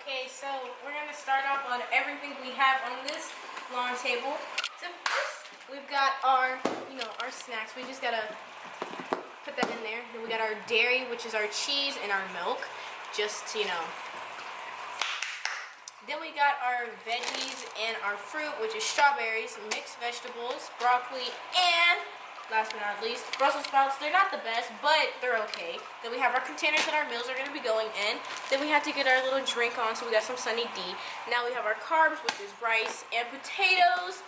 Okay, so we're gonna start off on everything we have on this lawn table. So first, we've got our, our snacks. We just gotta put that in there. Then we got our dairy, which is our cheese and our milk, just to, Then we got our veggies and our fruit, which is strawberries, mixed vegetables, broccoli, and last but not least, Brussels sprouts. They're not the best, but they're okay. Then we have our containers that our meals are going to be going in. Then we have to get our little drink on, so we got some Sunny D. Now we have our carbs, which is rice and potatoes.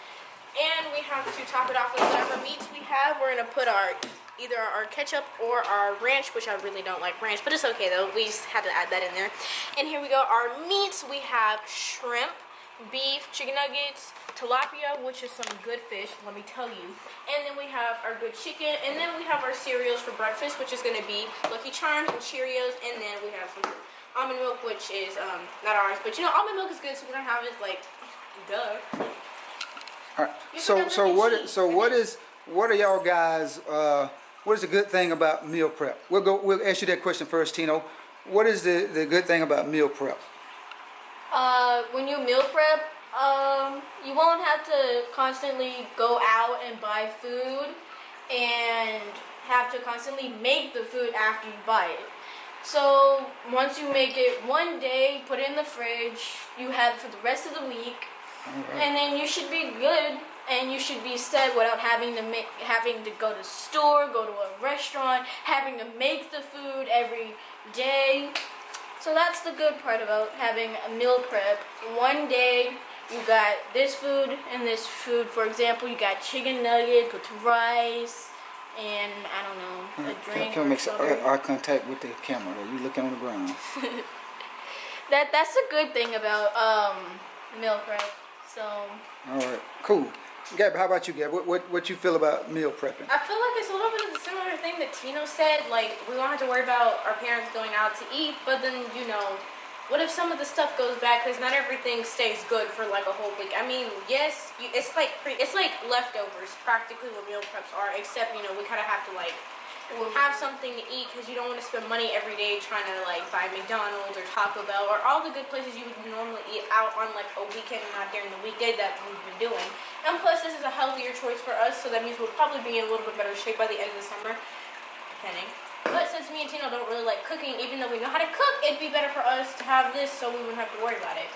And we have to top it off with whatever meats we have. We're going to put either our ketchup or our ranch, which I really don't like ranch, but it's okay though. We just had to add that in there. And here we go, our meats. We have shrimp, beef, chicken nuggets, tilapia, which is some good fish, let me tell you. And then we have our good chicken, and then we have our cereals for breakfast, which is going to be Lucky Charms and Cheerios, and then we have some almond milk, which is not ours, but almond milk is good, so we don't have it, like, duh. All right. What are y'all guys? What is the good thing about meal prep? We'll ask you that question first, Tino. What is the good thing about meal prep? When you meal prep, you won't have to constantly go out and buy food and have to constantly make the food after you buy it. So once you make it one day, put it in the fridge, you have it for the rest of the week, and then you should be good, and you should be set without having to go to the store, go to a restaurant, having to make the food every day. So that's the good part about having a meal prep. One day you got this food and this food. For example, you got chicken nuggets with rice and, I don't know, a drink. Can we make eye contact with the camera? You looking on the ground. That's the good thing about meal prep. So. All right, cool. Gab, how about you, Gab? What you feel about meal prepping? I feel like it's a little bit of the similar thing that Tino said. Like, we don't have to worry about our parents going out to eat, but then, what if some of the stuff goes bad? Because not everything stays good for like a whole week. I mean, yes, it's like leftovers, practically what meal preps are, except, we kind of have to have something to eat, because you don't want to spend money every day trying to buy McDonald's or Taco Bell or all the good places you would normally eat out on a weekend and not during the weekday that we've been doing. And plus, this is a healthier choice for us, so that means we'll probably be in a little bit better shape by the end of the summer, depending. But since me and Tino don't really like cooking, even though we know how to cook, it'd be better for us to have this so we wouldn't have to worry about it.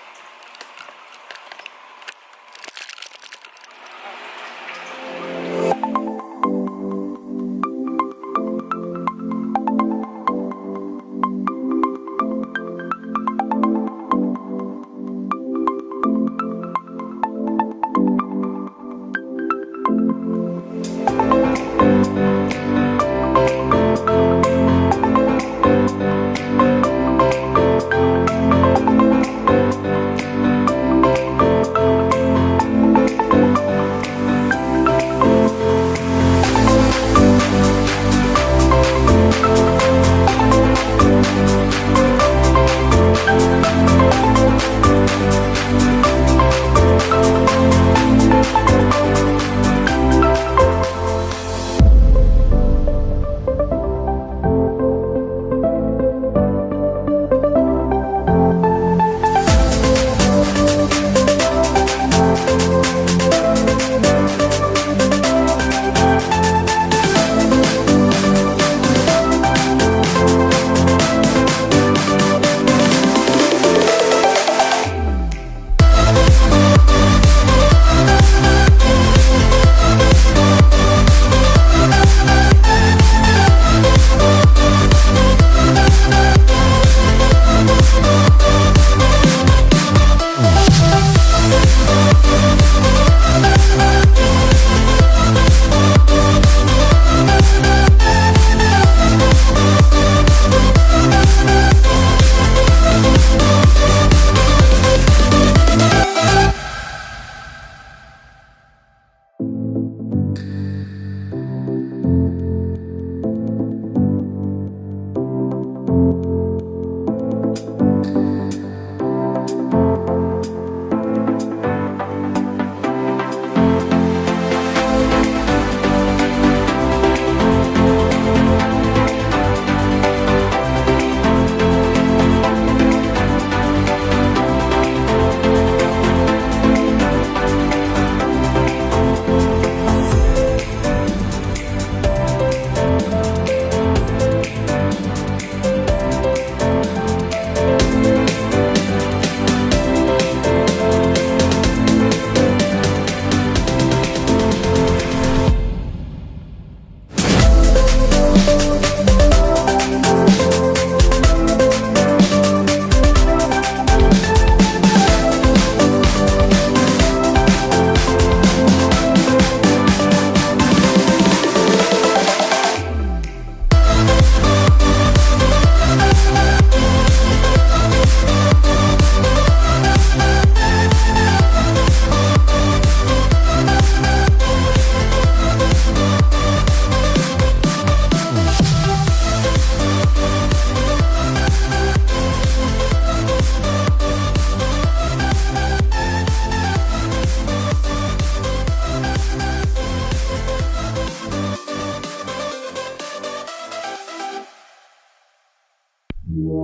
Missing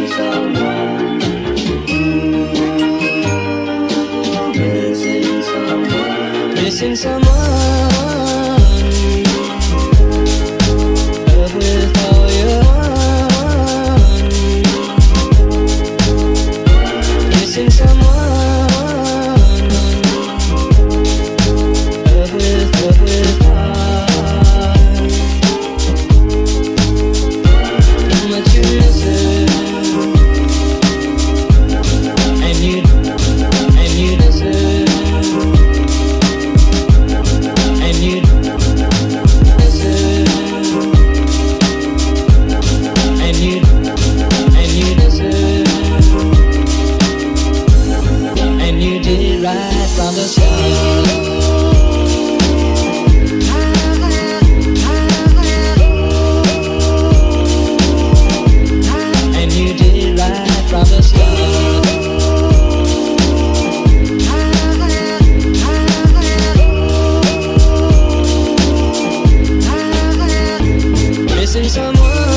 someone. Missing someone. Missing someone. Love with all your heart. Missing someone. Love with heart. How much you miss it. And you miss it. And you miss it. And you miss it. And you did it right from the start. And you did it right from the start. Missing someone.